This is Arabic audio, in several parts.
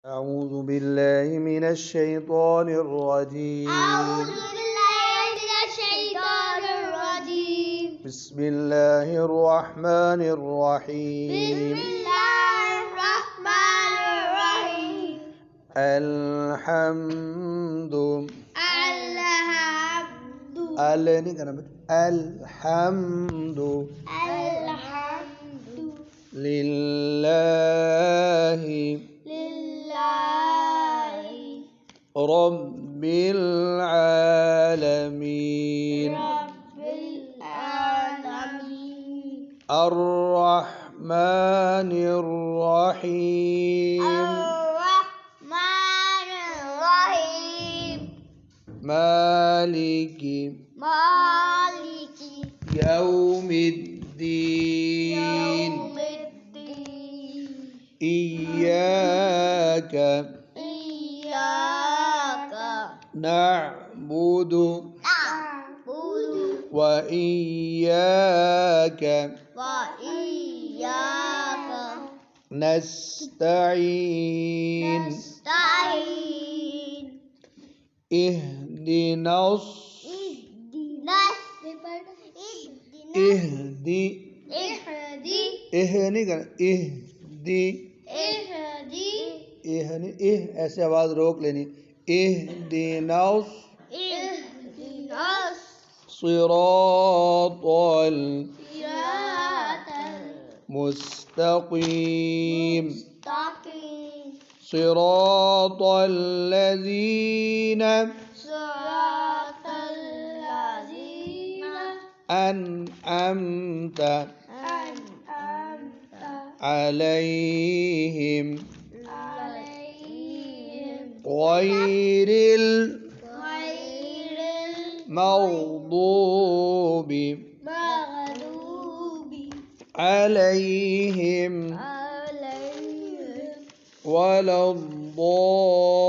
أعوذ بالله من الشيطان الرجيم. بسم الله الرحمن الرحيم. الحمد الحمد لله رب العالمين الرحمن الرحيم مالك يوم الدين إياك نعبد وإياك نستعين اهدنا ऐसे आवाज रोक लेनी। इहदिना सिरातल मुस्तकीम सिरातल लज़ीन أنعمت عليهم غير المغضوب عليهم ولا الضالين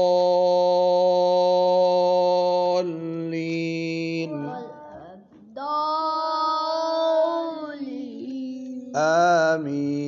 آمين.